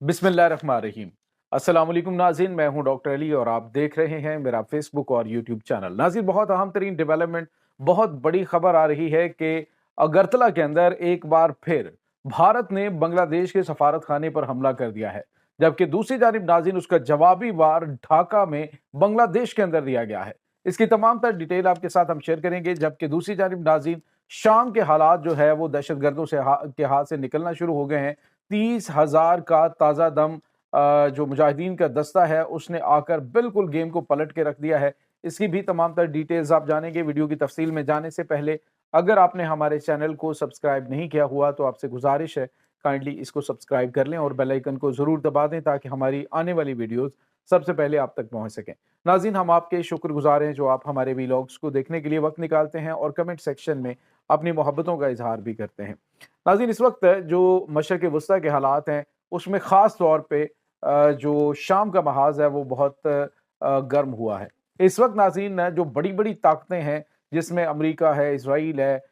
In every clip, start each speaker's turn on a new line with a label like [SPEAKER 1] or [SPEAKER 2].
[SPEAKER 1] बिस्मिल्लाहिर्रहमानिर्रहीम। अस्सलाम वालेकुम नाज़रीन, मैं हूं डॉक्टर अली और आप देख रहे हैं मेरा फेसबुक और यूट्यूब चैनल। नाज़रीन, बहुत अहम तरीन डेवलपमेंट, बहुत बड़ी खबर आ रही है कि अगरतला के अंदर एक बार फिर भारत ने बांग्लादेश के सफारत खाने पर हमला कर दिया है, जबकि दूसरी जानिब नाज़रीन उसका जवाबी वार ढाका में बांग्लादेश के अंदर दिया गया है। इसकी तमाम तर डिटेल आपके साथ हम शेयर करेंगे। जबकि दूसरी जानिब नाज़रीन शाम के हालात जो है वो दहशतगर्दों के हाथ से निकलना शुरू हो गए हैं। 30,000 का ताज़ा दम जो मुजाहिदीन का दस्ता है उसने आकर बिल्कुल गेम को पलट के रख दिया है। इसकी भी तमाम तर डिटेल्स आप जानेंगे। वीडियो की तफसील में जाने से पहले अगर आपने हमारे चैनल को सब्सक्राइब नहीं किया हुआ तो आपसे गुजारिश है, काइंडली इसको सब्सक्राइब कर लें और बेल आइकन को ज़रूर दबा दें ताकि हमारी आने वाली वीडियोस सबसे पहले आप तक पहुंच सकें। नाज़रीन, हम आपके शुक्रगुजार हैं जो आप हमारे वीलॉग्स को देखने के लिए वक्त निकालते हैं और कमेंट सेक्शन में अपनी मोहब्बतों का इजहार भी करते हैं। नाज़रीन, इस वक्त जो मशरक़ वस्ता के हालात हैं उसमें ख़ास तौर पे जो शाम का महाज है वो बहुत गर्म हुआ है। इस वक्त नाज़रीन जो बड़ी-बड़ी ताकतें हैं जिसमें अमेरिका है, इज़राइल है,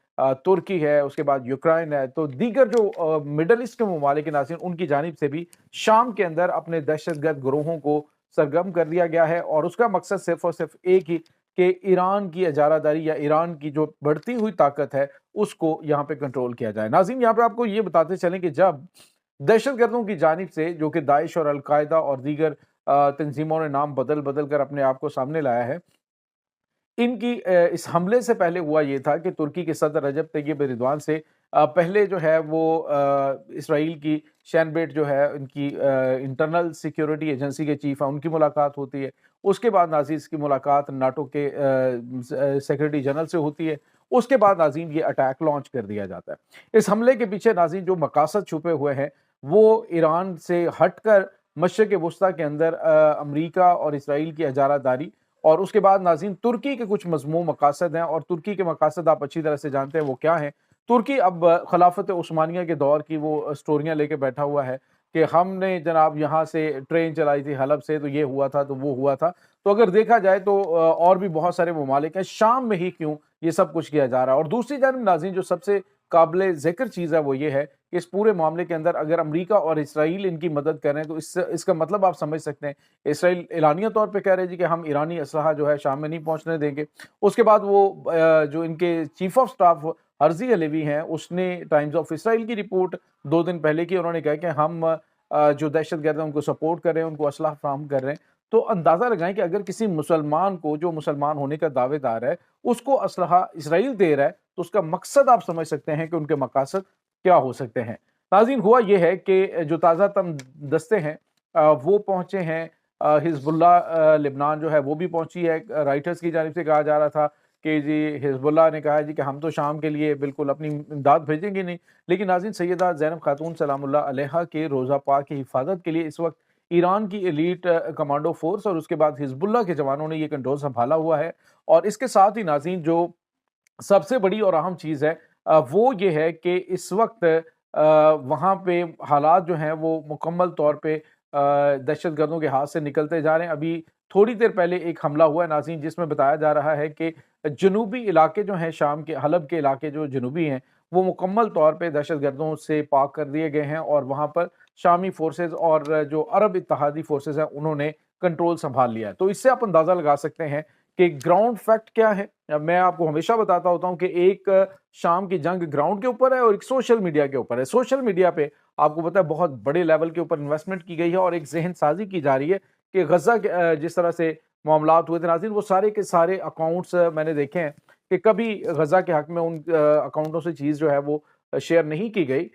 [SPEAKER 1] तुर्की है, उसके बाद यूक्रेन है, तो दीगर जो मिडल ईस्ट के ममालिक हैं नाज़रीन उनकी जानिब से भी शाम के अंदर अपने दहशतगर्द गिरोहों को सरगर्म कर दिया गया है और उसका मकसद सिर्फ़ और सिर्फ़ एक ही कि ईरान की इजारादारी या ईरान की जो बढ़ती हुई ताकत है उसको यहाँ पे कंट्रोल किया जाए। नाज़रीन, यहाँ पे आपको ये बताते चलें कि जब दहशतगर्दों की जानिब से जो कि दाइश और अल-कायदा और दीगर तंजीमों ने नाम बदल बदल कर अपने आप को सामने लाया है, इनकी इस हमले से पहले हुआ ये था कि तुर्की के सदर रजब तैयब एर्दोगान से पहले जो है वो इसराइल की शैन बेट जो है उनकी इंटरनल सिक्योरिटी एजेंसी के चीफ है उनकी मुलाकात होती है। उसके बाद नाज़रीन इसकी मुलाकात नाटो के सेक्रेटरी जनरल से होती है। उसके बाद नाज़रीन ये अटैक लॉन्च कर दिया जाता है। इस हमले के पीछे नाज़रीन जो मकासद छुपे हुए हैं वो ईरान से हटकर मशरिक़ वस्ता के अंदर अमरीका और इसराइल की इजारादारी और उसके बाद नाज़रीन तुर्की के कुछ मज़मूम मकासद हैं और तुर्की के मकासद आप अच्छी तरह से जानते हैं वो क्या हैं। तुर्की अब खिलाफत उस्मानिया के दौर की वो स्टोरियाँ लेके बैठा हुआ है कि हमने जनाब यहाँ से ट्रेन चलाई थी हलब से, तो ये हुआ था, तो वो हुआ था। तो अगर देखा जाए तो और भी बहुत सारे ममालिक हैं, शाम में ही क्यों ये सब कुछ किया जा रहा है। और दूसरी जानिब नाज़रीन जो सबसे काबिल ज़िक्र चीज़ है वो ये है कि इस पूरे मामले के अंदर अगर अमरीका और इसराइल इनकी मदद करें तो इसका मतलब आप समझ सकते हैं। इसराइल एलानिया तौर पे कह रहे हैं जी कि हम ईरानी असलहा जो है शाम में नहीं पहुंचने देंगे। उसके बाद वो जो इनके chief of staff Herzi Halevi हैं उसने टाइम्स ऑफ इसराइल की रिपोर्ट 2 दिन पहले की, उन्होंने कहा कि हम जो दहशतगर्द हैं उनको सपोर्ट कर रहे हैं, उनको असलहा फराहम कर रहे हैं। तो अंदाज़ा लगाएं कि अगर किसी मुसलमान को जो मुसलमान होने का दावेदार है उसको असलहा इसराइल दे रहा है तो उसका मकसद आप समझ सकते हैं कि उनके मकासद क्या हो सकते हैं। नाज़रीन, हुआ ये है कि जो ताज़ा तम दस्ते हैं वो पहुंचे हैं। हिजबुल्लाह लेबनान जो है वो भी पहुंची है। राइटर्स की जानिब से कहा जा रहा था कि जी हिजबुल्लाह ने कहा है जी कि हम तो शाम के लिए बिल्कुल अपनी इमदाद भेजेंगे नहीं। लेकिन नाज़रीन सैयदा ज़ैनब खातून सलामुल्लाह अलैहा के रोज़ा पाक की हिफाजत के लिए इस वक्त ईरान की एलीट कमांडो फोर्स और उसके बाद हिजबुल्लाह के जवानों ने ये कंट्रोल संभाला हुआ है। और इसके साथ ही नाज़रीन जो सबसे बड़ी और अहम चीज़ है वो ये है कि इस वक्त वहाँ पे हालात जो हैं वो मुकम्मल तौर पे दहशतगर्दों के हाथ से निकलते जा रहे हैं। अभी थोड़ी देर पहले एक हमला हुआ है नाज़रीन जिसमें बताया जा रहा है कि जनूबी इलाके जो हैं शाम के हलब के इलाके जो जनूबी हैं वो मुकम्मल तौर पे दहशतगर्दों से पाक कर दिए गए हैं और वहाँ पर शामी फोर्सेज और जो अरब इत्तेहादी फोर्सेज हैं उन्होंने कंट्रोल संभाल लिया है। तो इससे आप अंदाज़ा लगा सकते हैं कि ग्राउंड फैक्ट क्या है। मैं आपको हमेशा बताता होता हूं कि एक शाम की जंग ग्राउंड के ऊपर है और एक सोशल मीडिया के ऊपर है। सोशल मीडिया पे आपको पता है बहुत बड़े लेवल के ऊपर इन्वेस्टमेंट की गई है और एक ज़हन साजी की जा रही है कि गजा के जिस तरह से मामलात हुए थे नाज़रीन वो सारे के सारे अकाउंट्स मैंने देखे हैं कि कभी गजा के हक में उन अकाउंटों से चीज़ जो है वो शेयर नहीं की गई।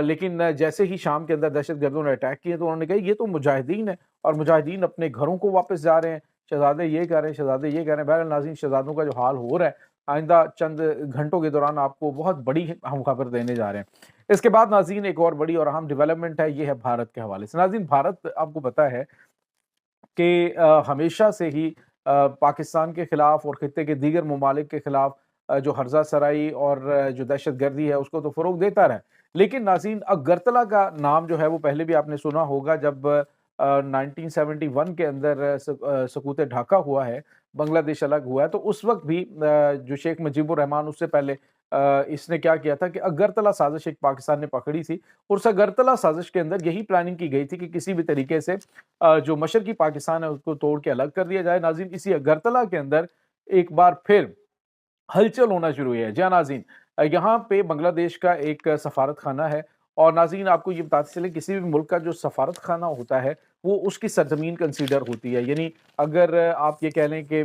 [SPEAKER 1] लेकिन जैसे ही शाम के अंदर दहशतगर्दों ने अटैक किए तो उन्होंने कहा ये तो मुजाहिदीन है और मुजाहिदीन अपने घरों को वापस जा रहे हैं। शहजादे ये कह रहे हैं, शहजादे ये कह रहे हैं। बहरहाल नाज़रीन शहजादों का जो हाल हो रहा है आइंदा चंद घंटों के दौरान आपको बहुत बड़ी हम खबर देने जा रहे हैं। इसके बाद नाज़रीन एक और बड़ी और अहम डेवलपमेंट है, ये है भारत के हवाले से। नाज़रीन भारत आपको पता है कि हमेशा से ही पाकिस्तान के खिलाफ और खित्ते के दीगर ममालिक के खिलाफ जो हर्जा सराई और जो दहशत गर्दी है उसको तो फ़रोग देता रहा। लेकिन नाज़रीन अगरतला का नाम जो है वो पहले भी आपने सुना होगा जब 1971 के अंदर सकूत ढाका हुआ है, बांग्लादेश अलग हुआ है, तो उस वक्त भी जो शेख मुजीबुर रहमान उससे पहले اس نے کیا کیا تھا کہ اگرتلا سازش ایک پاکستان نے پکڑی تھی، اور اس اگرتلا سازش کے اندر یہی پلاننگ کی گئی تھی کہ کسی بھی طریقے سے جو مشرقی پاکستان ہے اس کو توڑ کے الگ کر دیا جائے۔ ناظرین، اسی اگرتلا کے اندر ایک بار پھر ہلچل ہونا شروع ہوئی ہے۔ جی ہاں ناظرین، یہاں پہ بنگلہ دیش کا ایک سفارت خانہ ہے، اور ناظرین آپ کو یہ بتاتے چلیں کسی بھی ملک کا جو سفارت خانہ ہوتا ہے وہ اس کی سرزمین کنسیڈر ہوتی ہے۔ یعنی اگر آپ یہ کہہ لیں کہ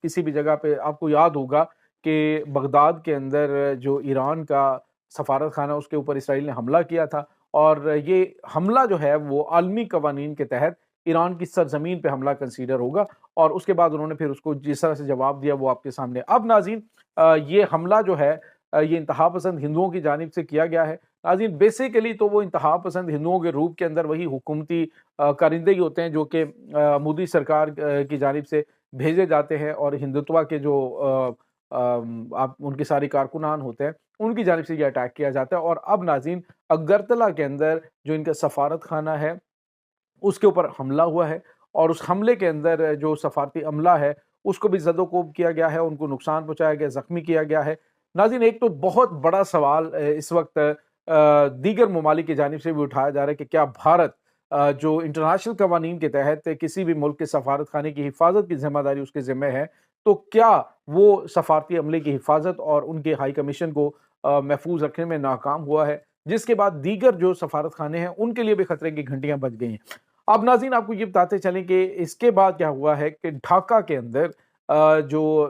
[SPEAKER 1] کسی بھی جگہ پہ، آپ کو یاد ہوگا کہ بغداد کے اندر جو ایران کا سفارت خانہ اس کے اوپر اسرائیل نے حملہ کیا تھا، اور یہ حملہ جو ہے وہ عالمی قوانین کے تحت ایران کی سرزمین پہ حملہ کنسیڈر ہوگا، اور اس کے بعد انہوں نے پھر اس کو جس طرح سے جواب دیا وہ آپ کے سامنے۔ اب ناظرین یہ حملہ جو ہے یہ انتہا پسند ہندوؤں کی جانب سے کیا گیا ہے۔ ناظرین بیسیکلی تو وہ انتہا پسند ہندوؤں کے روپ کے اندر وہی حکومتی کارندے ہی ہوتے ہیں جو کہ مودی سرکار کی جانب سے بھیجے جاتے ہیں، اور ہندوتوا کے جو آپ ان کے سارے کارکنان ہوتے ہیں ان کی جانب سے یہ اٹیک کیا جاتا ہے۔ اور اب ناظرین اگرتلا کے اندر جو ان کا سفارت خانہ ہے اس کے اوپر حملہ ہوا ہے، اور اس حملے کے اندر جو سفارتی عملہ ہے اس کو بھی زد و کوب کیا گیا ہے، ان کو نقصان پہنچایا گیا، زخمی کیا گیا ہے۔ ناظرین ایک تو بہت بڑا سوال اس وقت دیگر ممالک کی جانب سے بھی اٹھایا جا رہا ہے کہ کیا بھارت جو انٹرنیشنل قوانین کے تحت کسی بھی ملک کے سفارت خانے کی حفاظت کی ذمہ داری اس کے ذمہ ہے، تو کیا وہ سفارتی عملے کی حفاظت اور ان کے ہائی کمیشن کو محفوظ رکھنے میں ناکام ہوا ہے، جس کے بعد دیگر جو سفارت خانے ہیں ان کے لیے بھی خطرے کی گھنٹیاں بج گئی ہیں۔ اب ناظرین آپ کو یہ بتاتے چلیں کہ اس کے بعد کیا ہوا ہے کہ ڈھاکہ کے اندر جو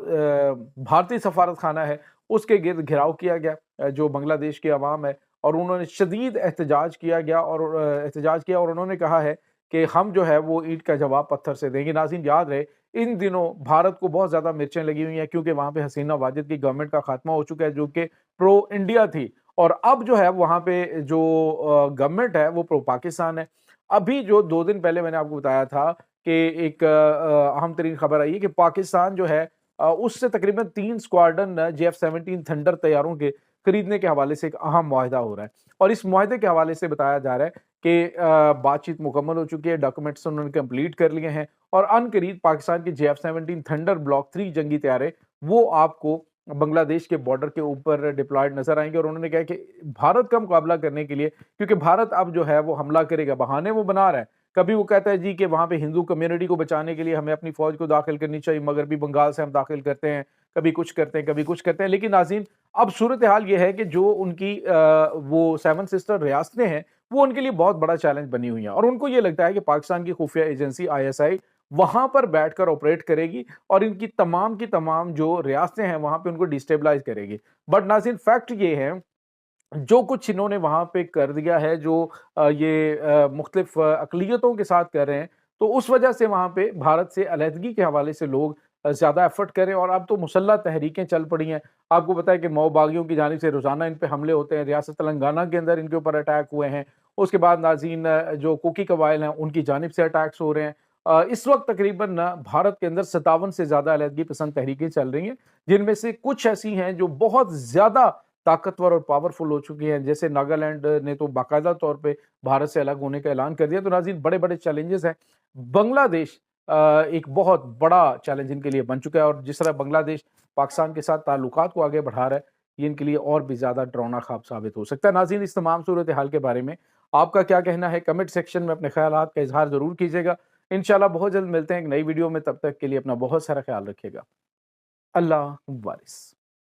[SPEAKER 1] بھارتی سفارت خانہ ہے اس کے گرد گھراؤ کیا گیا، جو بنگلہ دیش کے عوام ہے، اور انہوں نے شدید احتجاج کیا اور انہوں نے کہا ہے کہ ہم جو ہے وہ اینٹ کا جواب پتھر سے دیں گے۔ ناظرین یاد رہے ان دنوں بھارت کو بہت زیادہ مرچیں لگی ہوئی ہیں، کیونکہ وہاں پہ حسینہ واجد کی گورنمنٹ کا خاتمہ ہو چکا ہے جو کہ پرو انڈیا تھی، اور اب جو ہے وہاں پہ جو گورنمنٹ ہے وہ پرو پاکستان ہے۔ ابھی جو 2 دن پہلے میں نے آپ کو بتایا تھا کہ ایک اہم ترین خبر آئی ہے کہ پاکستان جو ہے اس سے تقریباً 3 سکواڈرن JF-17 تھنڈر طیاروں کے خریدنے کے حوالے سے ایک اہم معاہدہ ہو رہا ہے، اور اس معاہدے کے حوالے سے بتایا جا رہا ہے کہ بات چیت مکمل ہو چکی ہے، ڈاکومنٹس انہوں نے کمپلیٹ کر لیے ہیں، اور ان قریب پاکستان کے JF-17 تھنڈر بلاک 3 جنگی طیارے وہ آپ کو بنگلہ دیش کے بارڈر کے اوپر ڈپلائڈ نظر آئیں گے۔ اور انہوں نے کہا کہ بھارت کا مقابلہ کرنے کے لیے، کیونکہ بھارت اب جو ہے وہ حملہ کرے گا، بہانے وہ بنا رہا ہے، کبھی وہ کہتا ہے جی کہ وہاں پہ ہندو کمیونٹی کو بچانے کے لیے ہمیں اپنی فوج کو داخل کرنی چاہیے، مغربی بنگال سے ہم داخل کرتے ہیں، کبھی کچھ کرتے ہیں کبھی کچھ کرتے ہیں، لیکن ناظرین اب صورتحال یہ ہے کہ جو ان کی وہ 7 سسٹر ریاستیں ہیں وہ ان کے لیے بہت بڑا چیلنج بنی ہوئی ہیں، اور ان کو یہ لگتا ہے کہ پاکستان کی خفیہ ایجنسی ISI وہاں پر بیٹھ کر آپریٹ کرے گی اور ان کی تمام جو ریاستیں ہیں وہاں پہ ان کو ڈیسٹیبلائز کرے گی۔ بٹ ناظرین فیکٹ یہ ہے جو کچھ انہوں نے وہاں پہ کر دیا ہے، جو یہ مختلف اقلیتوں کے ساتھ کر رہے ہیں، تو اس وجہ سے وہاں پہ بھارت سے علیحدگی کے حوالے سے لوگ زیادہ ایفرٹ کریں، اور اب تو مسلح تحریکیں چل پڑی ہیں۔ آپ کو پتا ہے کہ مئو باغیوں کی جانب سے روزانہ ان پہ حملے ہوتے ہیں، ریاست تلنگانہ کے اندر ان کے اوپر اٹیک ہوئے ہیں، اس کے بعد ناظرین جو کوکی قبائل ہیں ان کی جانب سے اٹیکس ہو رہے ہیں۔ اس وقت تقریباً بھارت کے اندر 57 سے زیادہ علیحدگی پسند تحریکیں چل رہی ہیں، جن میں سے کچھ ایسی ہیں جو بہت زیادہ طاقتور اور پاورفل ہو چکی ہیں، جیسے ناگالینڈ نے تو باقاعدہ طور پہ بھارت سے الگ ہونے کا اعلان کر دیا۔ تو ناظرین بڑے بڑے چیلنجز ہیں، بنگلہ دیش ایک بہت بڑا چیلنج ان کے لیے بن چکا ہے، اور جس طرح بنگلہ دیش پاکستان کے ساتھ تعلقات کو آگے بڑھا رہا ہے یہ ان کے لیے اور بھی زیادہ ڈراؤنا خواب ثابت ہو سکتا ہے۔ ناظرین اس تمام صورتحال کے بارے میں آپ کا کیا کہنا ہے؟ کمنٹ سیکشن میں اپنے خیالات کا اظہار ضرور کیجیے گا۔ انشاءاللہ بہت جلد ملتے ہیں ایک نئی ویڈیو میں، تب تک کے لیے اپنا بہت سارا خیال رکھیے گا۔ اللہ وارث۔